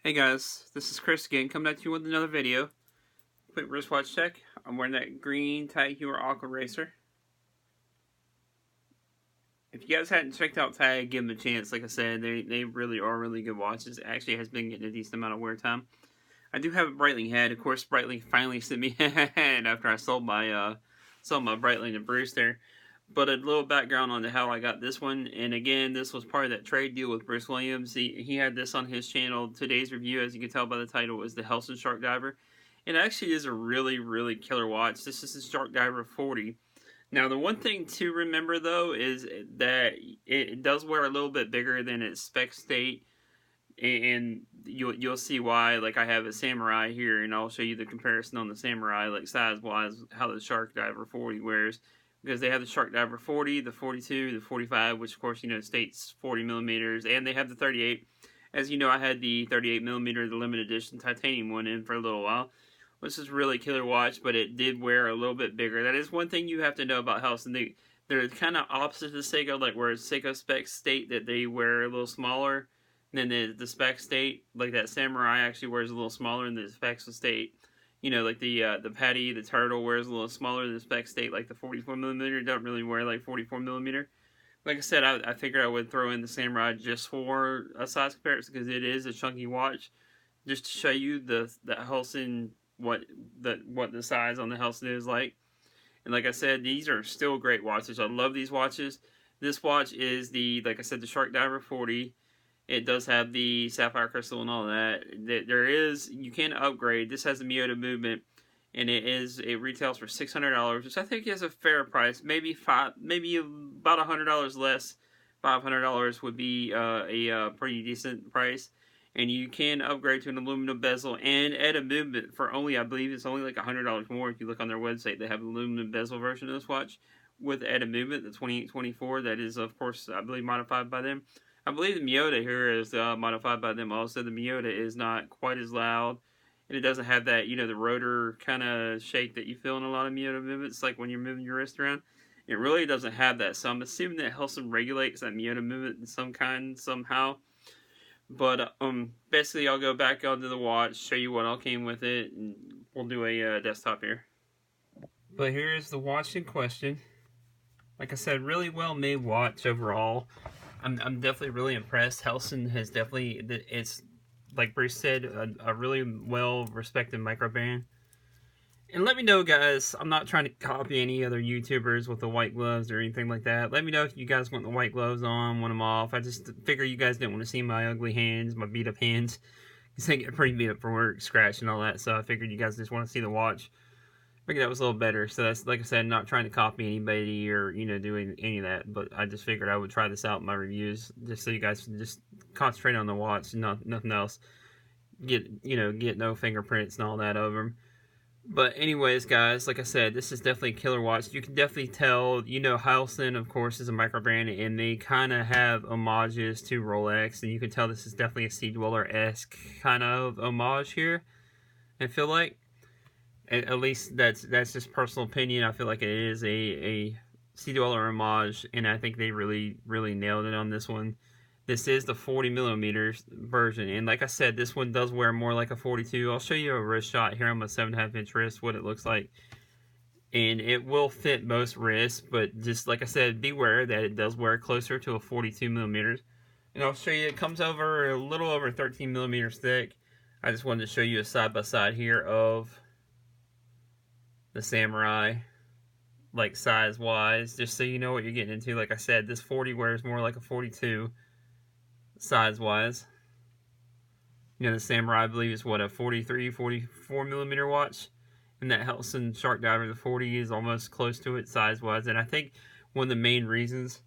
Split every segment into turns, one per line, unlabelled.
Hey guys, this is Chris again, coming at you with another video. Quick wristwatch check. I'm wearing that green Tag Heuer Aqua Racer. If you guys hadn't checked out Tag, give them a chance. Like I said, they really are really good watches. It actually has been getting a decent amount of wear time. I do have a Breitling head. Of course, Breitling finally sent me a head after I sold my Breitling to Bruce there. But a little background on how I got this one, and again, this was part of that trade deal with Bruce Williams. He had this on his channel. Today's review, as you can tell by the title, is the Helson Shark Diver. It actually is a really, really killer watch. This is the Shark Diver 40. Now, the one thing to remember, though, is that it does wear a little bit bigger than its spec state, and you'll see why. Like, I have a Samurai here, and I'll show you the comparison on the Samurai, like size-wise, how the Shark Diver 40 wears. Because they have the Shark Diver 40, the 42, the 45, which of course, you know, states 40 millimeters, and they have the 38. As you know, I had the 38 millimeter, the limited edition titanium one in for a little while. This is really killer watch, but it did wear a little bit bigger. That is one thing you have to know about Helson. They're kind of opposite to Seiko, like where Seiko specs state that they wear a little smaller than the spec state. Like that Samurai actually wears a little smaller than the specs state. You know, like the Patty, the Turtle wears a little smaller than the spec state, like the 44 millimeter. Don't really wear like 44 millimeter. Like I said, I figured I would throw in the Samurai just for a size comparison because it is a chunky watch. Just to show you the Helson, what the size on the Helson is like. And like I said, these are still great watches. I love these watches. This watch is like I said, the Shark Diver 40. It does have the sapphire crystal and all that. You can upgrade. This has the Miyota movement, and it retails for $600, which I think is a fair price. Maybe about $100 less. $500 would be a pretty decent price. And you can upgrade to an aluminum bezel and add a movement for only, I believe it's only like $100 more. If you look on their website, they have an aluminum bezel version of this watch with added movement, the 2824. That is, of course, I believe modified by them. I believe the Miyota here is modified by them also. The Miyota is not quite as loud, and it doesn't have that, you know, the rotor kind of shake that you feel in a lot of Miyota movements, like when you're moving your wrist around. It really doesn't have that, so I'm assuming that Helson regulates that Miyota movement in some kind, somehow. But basically, I'll go back onto the watch, show you what all came with it, and we'll do a desktop here. But here's the watch in question. Like I said, really well made watch overall. I'm definitely really impressed. Helson has definitely, it's like Bruce said, a really well respected micro brand. And let me know, guys, I'm not trying to copy any other YouTubers with the white gloves or anything like that. Let me know if you guys want the white gloves on, want them off. I just figure you guys didn't want to see my ugly hands, my beat up hands. Because I get pretty beat up for work, scratch and all that. So I figured you guys just want to see the watch. I figured that was a little better. So that's, like I said, not trying to copy anybody or, you know, doing any of that. But I just figured I would try this out in my reviews, just so you guys can just concentrate on the watch and nothing else. Get no fingerprints and all that over them. But anyways, guys, like I said, this is definitely a killer watch. You can definitely tell, you know, Helson, of course, is a micro brand, and they kind of have homages to Rolex, and you can tell this is definitely a Sea Dweller-esque kind of homage here, I feel like. At least that's just personal opinion. I feel like it is a Sea Dweller homage, and I think they really, really nailed it on this one. This is the 40 millimeters version, and like I said, this one does wear more like a 42. I'll show you a wrist shot here on my 7.5 inch wrist, what it looks like. And it will fit most wrists, but just like I said, beware that it does wear closer to a 42 millimeters. And I'll show you, it comes over a little over 13 millimeters thick. I just wanted to show you a side-by-side here of the Samurai, like size-wise, just so you know what you're getting into. Like I said, this 40 wears more like a 42. Size-wise, you know, the Samurai, I believe, is what, a 43, 44 millimeter watch, and that Helson Shark Diver, the 40, is almost close to it size-wise. And I think one of the main reasons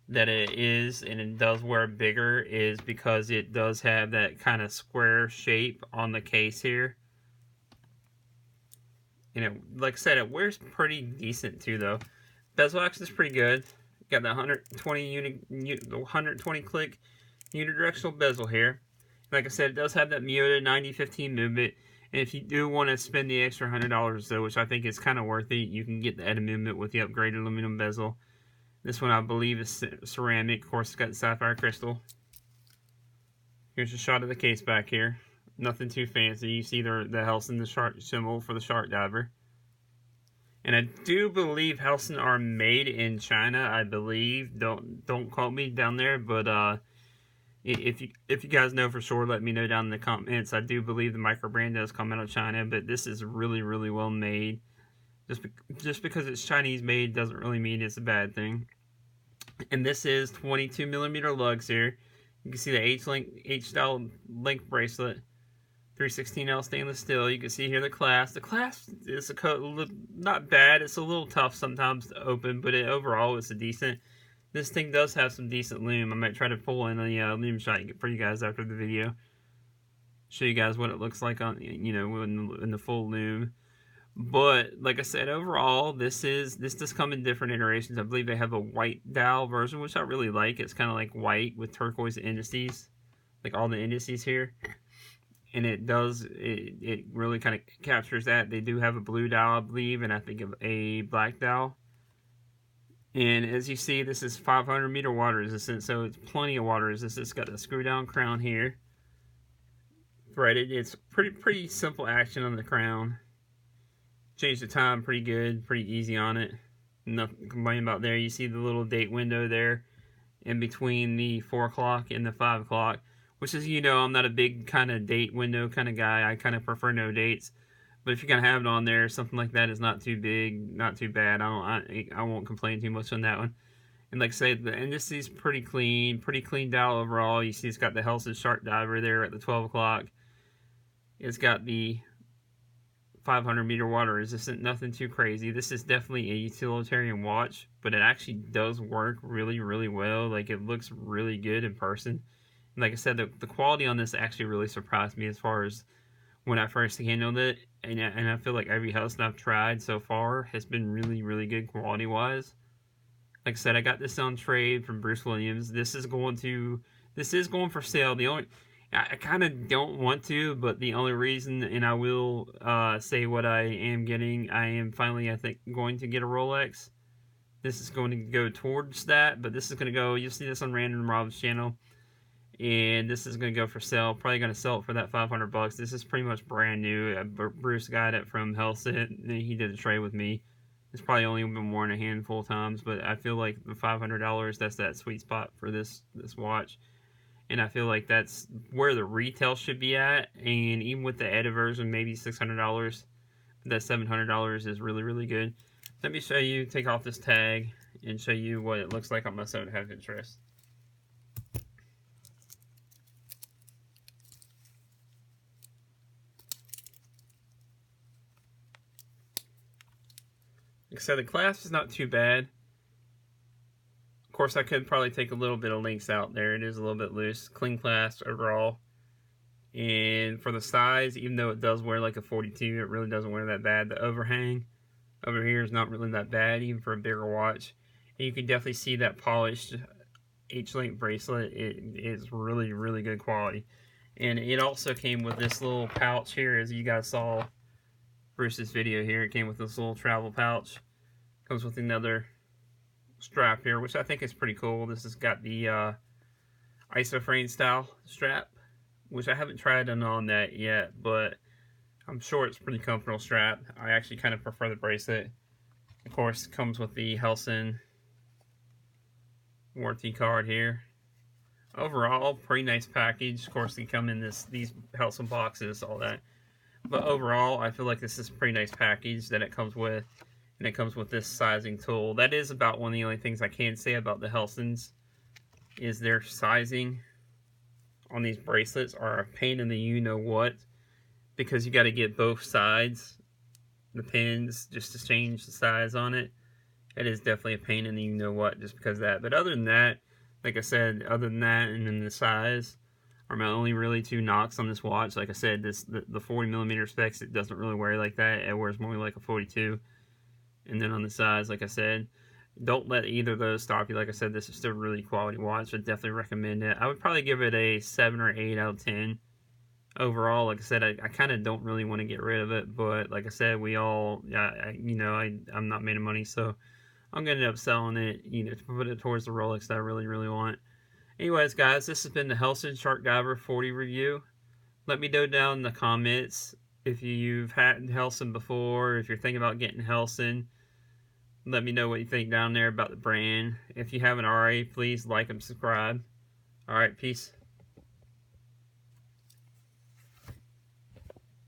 that it is, and it does wear bigger, is because it does have that kind of square shape on the case here. And it, like I said, it wears pretty decent too, though. Bezel action is pretty good. Got the 120 click unidirectional bezel here. Like I said, it does have that Miyota 9015 movement. And if you do want to spend the extra $100 though, which I think is kind of worth it, you can get the added movement with the upgraded aluminum bezel. This one I believe is ceramic. Of course, it's got the sapphire crystal. Here's a shot of the case back here. Nothing too fancy. You see the Helson, the shark symbol for the shark diver. And I do believe Helson are made in China. I believe. Don't quote me down there, but if you guys know for sure, let me know down in the comments. I do believe the micro brand does come out of China, but this is really, really well made. Just because it's Chinese made doesn't really mean it's a bad thing. And this is 22mm lugs here. You can see the H-style link bracelet. 316L stainless steel. You can see here the clasp. The clasp is not bad. It's a little tough sometimes to open, but overall it's a decent. This thing does have some decent loom. I might try to pull in a loom shot for you guys after the video. Show you guys what it looks like on in the full loom. But like I said, overall this does come in different iterations. I believe they have a white dowel version, which I really like. It's kind of like white with turquoise indices, like all the indices here. And it really kind of captures that. They do have a blue dowel, I believe, and I think a black dowel. And as you see, this is 500-meter water resistant, so it's plenty of water resistance. It's got a screw down crown here, threaded. It's pretty simple action on the crown. Change the time pretty good, pretty easy on it. Nothing to complain about there. You see the little date window there in between the 4 o'clock and the 5 o'clock. Which is, I'm not a big kind of date window kind of guy. I kind of prefer no dates. But if you're going to have it on there, something like that is not too big, not too bad. I won't complain too much on that one. And like I say, the indices pretty clean dial overall. You see it's got the Helson Shark Diver there at the 12 o'clock. It's got the 500-meter water resistant, nothing too crazy. This is definitely a utilitarian watch, but it actually does work really, really well. Like, it looks really good in person. Like I said, the quality on this actually really surprised me as far as when I first handled it. And I feel like every Helson I've tried so far has been really, really good quality-wise. Like I said, I got this on trade from Bruce Williams. This is going for sale. I kind of don't want to, but the only reason, and I will say what I am getting, I am finally, I think, going to get a Rolex. This is going to go towards that, but this is going to go, you'll see this on Random Rob's channel. And this is going to go for sale. Probably going to sell it for that $500. This is pretty much brand new. Bruce got it from Helson. He did a trade with me. It's probably only been worn a handful of times, but I feel like the $500, that's that sweet spot for this watch. And I feel like that's where the retail should be at. And even with the Edit version, maybe $600. That $700 is really, really good. Let me show you, take off this tag, and show you what it looks like on my 7.5-inch wrist. Like I said, the clasp is not too bad. Of course, I could probably take a little bit of links out there. It is a little bit loose. Clean clasp overall. And for the size, even though it does wear like a 42, it really doesn't wear that bad. The overhang over here is not really that bad, even for a bigger watch. And you can definitely see that polished H-link bracelet. It is really, really good quality. And it also came with this little pouch here, as you guys saw Bruce's video here. It came with this little travel pouch. Comes with another strap here, which I think is pretty cool. This has got the isoframe style strap, which I haven't tried on that yet, but I'm sure it's a pretty comfortable strap. I actually kind of prefer the bracelet. Of course, it comes with the Helson warranty card here. Overall, pretty nice package. Of course, they come in these Helson boxes, all that. But overall, I feel like this is a pretty nice package that it comes with. And it comes with this sizing tool. That is about one of the only things I can say about the Helsons, is their sizing on these bracelets are a pain in the you-know-what, because you got to get both sides, the pins, just to change the size on it. It is definitely a pain in the you-know-what just because of that. But other than that, like I said, other than that and then the size are my only really two knocks on this watch. Like I said, the 40mm specs, it doesn't really wear like that. It wears more like a 42. And then on the size, like I said, don't let either of those stop you. Like I said, this is still a really quality watch. I definitely recommend it. I would probably give it a 7 or 8 out of 10. Overall, like I said, I kind of don't really want to get rid of it. But like I said, I'm not made of money. So I'm going to end up selling it, to put it towards the Rolex that I really, really want. Anyways, guys, this has been the Helson Shark Diver 40 review. Let me know down in the comments if you've had Helson before, if you're thinking about getting Helson. Let me know what you think down there about the brand. If you haven't already, please like and subscribe. Alright, peace.